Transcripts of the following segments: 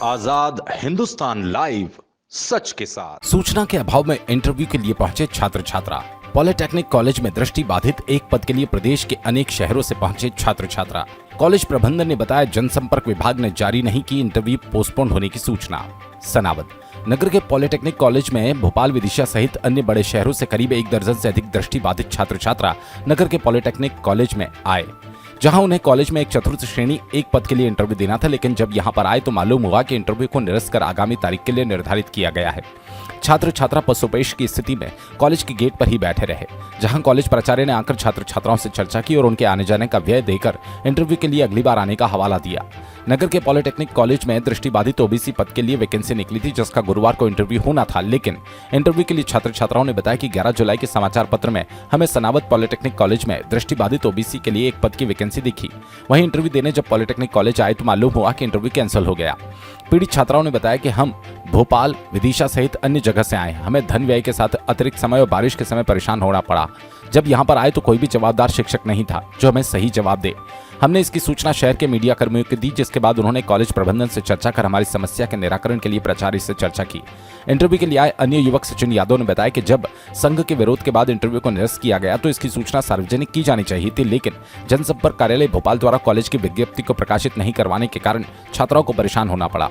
आजाद Hindustan live, सच के साथ। सूचना के अभाव में इंटरव्यू के लिए पहुंचे छात्र छात्रा। पॉलिटेक्निक कॉलेज में दृष्टि बाधित एक पद के लिए प्रदेश के अनेक शहरों से पहुंचे छात्र छात्रा। कॉलेज प्रबंधन ने बताया, जनसंपर्क विभाग ने जारी नहीं की इंटरव्यू पोस्टपोन होने की सूचना। सनावद नगर के पॉलिटेक्निक कॉलेज में भोपाल, विदिशा सहित अन्य बड़े शहरों से करीब 1 दर्जन से अधिक दृष्टि बाधित छात्र छात्रा नगर के पॉलिटेक्निक कॉलेज में आए, जहां उन्हें कॉलेज में एक चतुर्थ श्रेणी एक पद के लिए इंटरव्यू देना था। लेकिन जब यहां पर आए तो मालूम हुआ कि इंटरव्यू को निरस्त कर आगामी तारीख के लिए निर्धारित किया गया है। छात्र छात्रा पशुपेश की स्थिति में कॉलेज के गेट पर ही बैठे रहे, जहां कॉलेज प्राचार्य ने आकर छात्र छात्राओं से चर्चा की और उनके आने जाने का व्यय देकर इंटरव्यू के लिए अगली बार आने का हवाला दिया। नगर के पॉलिटेक्निक कॉलेज में दृष्टिबाधित ओबीसी पद के लिए वैकेंसी निकली थी, जिसका गुरुवार को इंटरव्यू होना था। लेकिन इंटरव्यू के लिए छात्र छात्राओं ने बताया कि 11 जुलाई के समाचार पत्र में हमें सनावद पॉलिटेक्निक कॉलेज में दृष्टिबाधित ओबीसी के लिए एक पद की वैकेंसी दिखी। वहीं इंटरव्यू देने जब पॉलिटेक्निक कॉलेज आए तो मालूम हुआ कि इंटरव्यू कैंसिल हो गया। पीड़ित छात्राओं ने बताया कि हम भोपाल, विदिशा सहित अन्य जगह से आए, हमें धन व्यय के साथ अतिरिक्त समय और बारिश के समय परेशान होना पड़ा। जब यहाँ पर आए तो कोई भी जवाबदार शिक्षक नहीं था जो हमें सही जवाब दे। हमने इसकी सूचना शहर के मीडिया कर्मियों को दी, जिसके बाद उन्होंने कॉलेज प्रबंधन से चर्चा कर हमारी समस्या के निराकरण के लिए प्राचार्य से चर्चा की। इंटरव्यू के लिए आए अन्य युवक सचिन यादव ने बताया कि जब संघ के विरोध के बाद इंटरव्यू को निरस्त किया गया तो इसकी सूचना सार्वजनिक की जानी चाहिए थी, लेकिन जनसंपर्क कार्यालय भोपाल द्वारा कॉलेज की विज्ञप्ति को प्रकाशित नहीं करवाने के कारण छात्राओं को परेशान होना पड़ा।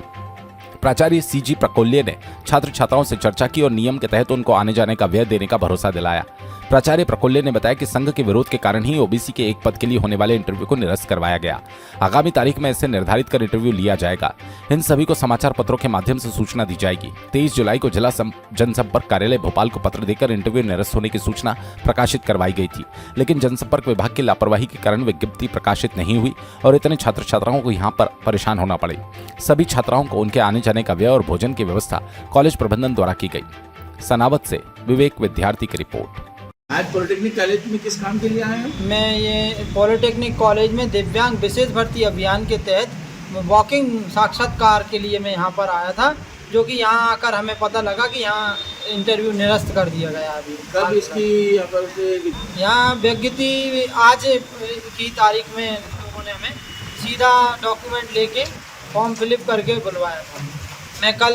प्राचार्य सीजी प्रकोल्य ने छात्र छात्राओं से चर्चा की और नियम के तहत उनको आने जाने का व्यय देने का भरोसा दिलाया। प्राचार्य प्रकोल्य ने बताया कि संघ के विरोध के कारण ही ओबीसी के एक पद के लिए होने वाले इंटरव्यू को निरस्त करवाया गया। आगामी तारीख में इसे निर्धारित कर इंटरव्यू लिया जाएगा। इन सभी को समाचार पत्रों के माध्यम से सूचना दी जाएगी। 23 जुलाई को जिला जनसंपर्क कार्यालय भोपाल को पत्र देकर इंटरव्यू निरस्त होने की सूचना प्रकाशित करवाई गई थी, लेकिन जनसंपर्क विभाग की लापरवाही के कारण विज्ञप्ति प्रकाशित नहीं हुई और इतने छात्र छात्राओं को यहाँ पर परेशान होना पड़े। सभी छात्राओं को उनके आने जाने का व्यय और भोजन की व्यवस्था कॉलेज प्रबंधन द्वारा की गई। सनावद से विवेक विद्यार्थी की रिपोर्ट। आज पॉलिटेक्निक कॉलेज में किस काम के लिए आए हैं? मैं ये पॉलिटेक्निक कॉलेज में दिव्यांग विशेष भर्ती अभियान के तहत वॉकिंग साक्षात्कार के लिए मैं यहाँ पर आया था, जो कि यहाँ आकर हमें पता लगा कि यहाँ इंटरव्यू निरस्त कर दिया गया। अभी कब इसकी यहाँ विज्ञप्ति आज की तारीख में लोगों ने हमें सीधा डॉक्यूमेंट लेके फॉर्म फिलअप करके बुलवाया था। मैं कल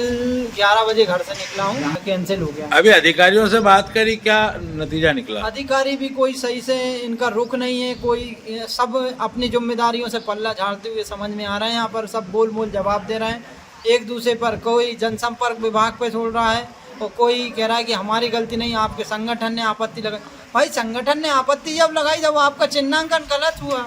11 बजे घर से निकला हूँ, कैंसिल हो गया। अभी अधिकारियों से बात करी, क्या नतीजा निकला? अधिकारी भी कोई सही से इनका रुख नहीं है, कोई सब अपनी जिम्मेदारियों से पल्ला झाड़ते हुए समझ में आ रहे हैं। यहाँ पर सब बोल बोल जवाब दे रहे हैं एक दूसरे पर। कोई जनसंपर्क विभाग पे छोड़ रहा है और कोई कह रहा है कि हमारी गलती नहीं, आपके संगठन ने आपत्ति लगाई। भाई संगठन ने आपत्ति जब लगाई जब आपका चिन्हांकन गलत हुआ।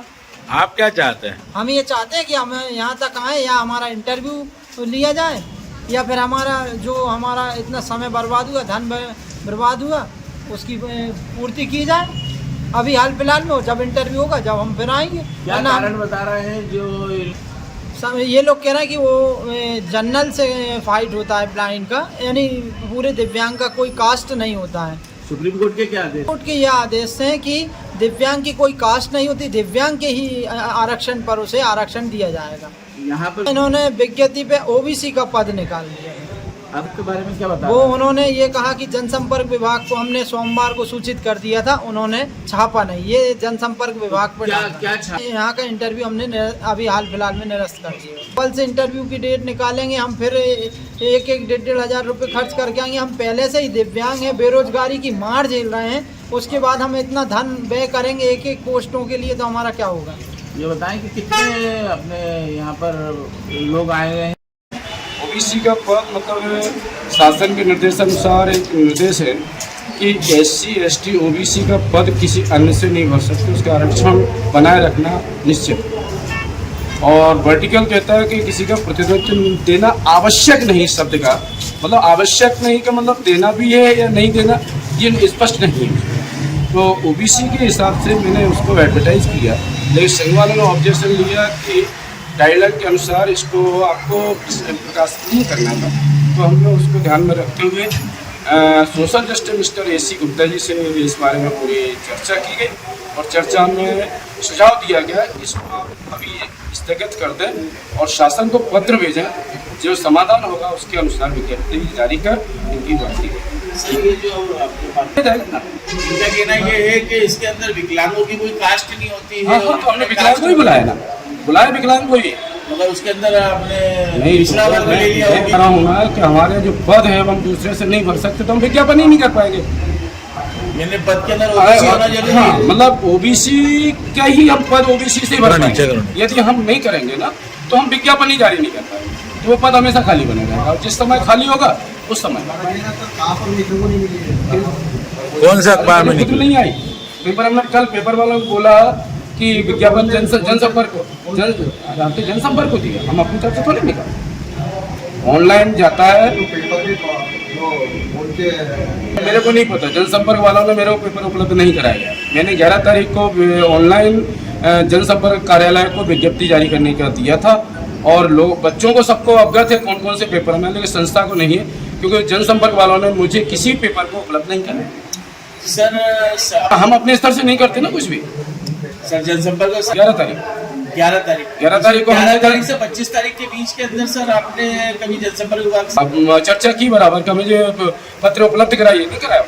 आप क्या चाहते हैं? हम ये चाहते हैं कि हम यहाँ तक आए, या हमारा इंटरव्यू लिया जाए, या फिर हमारा इतना समय बर्बाद हुआ, धन बर्बाद हुआ, उसकी पूर्ति की जाए। अभी हाल फिलहाल में जब इंटरव्यू होगा जब हम फिर आएंगे। क्या कारण बता रहे हैं? जो ये लोग कह रहे हैं कि वो जनरल से फाइट होता है ब्लाइंड का, यानी पूरे दिव्यांग का कोई कास्ट नहीं होता है। सुप्रीम कोर्ट के क्या आदेश? कोर्ट के यह आदेश हैं कि दिव्यांग की कोई कास्ट नहीं होती, दिव्यांग के ही आरक्षण पर उसे आरक्षण दिया जाएगा। यहाँ पर इन्होंने विज्ञप्ति पे ओबीसी का पद निकाल दिया है। आपके बारे में क्या बता? वो उन्होंने ये कहा कि जनसंपर्क विभाग को हमने सोमवार को सूचित कर दिया था, उन्होंने छापा नहीं। ये जनसंपर्क विभाग पर क्या यहाँ का इंटरव्यू हमने अभी हाल फिलहाल में निरस्त कर दिया। कल से इंटरव्यू की डेट निकालेंगे हम, फिर 1-1 हजार रुपये खर्च करके आएंगे। हम पहले से ही दिव्यांग हैं, बेरोजगारी की मार झेल रहे हैं, उसके बाद हम इतना धन व्यय करेंगे एक पोस्टों के लिए, तो हमारा क्या होगा? ये बताएं कि कितने अपने यहाँ पर लोग आए हैं? ओबीसी का पद मतलब शासन के निर्देशानुसार एक निर्देश है कि SC ST OBC का पद किसी अन्य से नहीं भर सकते, उसका आरक्षण बनाए रखना निश्चित। और वर्टिकल कहता है कि किसी का प्रतिनिधित्व देना आवश्यक नहीं। शब्द का मतलब आवश्यक नहीं का मतलब देना भी है या नहीं देना, ये स्पष्ट नहीं है। तो ओबीसी के हिसाब से मैंने उसको एडवर्टाइज किया, लेकिन संघ वालों ने ऑब्जेक्शन लिया कि गाइडलाइन के अनुसार इसको आपको प्रकाशित नहीं करना था। तो हमने उसको ध्यान में रखते हुए social justice mister AC Gupta ji से इस बारे में पूरी चर्चा की गई और चर्चा में सुझाव दिया गया इसको अभी स्थगित कर दें और शासन को पत्र भेजें, जो समाधान होगा उसके अनुसार विज्ञप्ति जारी कर इनकी भर्ती इनका कहना ये है कि इसके अंदर विकलांगों की कोई कास्ट नहीं होती है। हाँ, तो हमने विकलांग को ही बुलाया ना, बुलाया विकलांग को ही। मगर उसके अंदर आपने नहीं पिछड़ा वर्ग ले लिया मैं कह रहा हूँ ना कि हमारे जो पद है हम दूसरे से नहीं भर सकते, तो हम विज्ञापन ही नहीं कर पाएंगे। मैंने पद के अंदर ओबीसी होना जरूरी हाँ, है। मतलब ओबीसी का ही हम पद ओबीसी से भर पाएंगे। यदि हम नहीं करेंगे ना तो हम विज्ञापन ही जारी नहीं कर पाएंगे, तो वो पद हमेशा खाली बने रहेगा और जिस समय खाली होगा उस समय कौन सा अखबार में निकल नहीं आई पेपर। हमने कल पेपर वालों को बोला कि विज्ञापन जनसंपर्क को दिया, हम अपनी तरफ से थोड़ी निकाल ऑनलाइन जाता है। मेरे को नहीं पता, जनसंपर्क वालों ने मेरे को पेपर उपलब्ध नहीं कराया गया। मैंने 11 तारीख को ऑनलाइन जनसंपर्क कार्यालय को विज्ञप्ति जारी करने का दिया था और लोग बच्चों को सबको अवगत है कौन कौन से पेपर में, लेकिन संस्था को नहीं है क्योंकि जनसंपर्क वालों ने मुझे किसी पेपर को उपलब्ध नहीं कराया। सर हम अपने स्तर से नहीं करते ना कुछ भी। सर जनसंपर्क 11 तारीख 11 तारीख को 11 तारीख से 25 तारीख के बीच के अंदर सर आपने कभी जनसंपर्क विभाग से अब चर्चा की बराबर का मुझे पत्र उपलब्ध कराइए, नहीं कराया।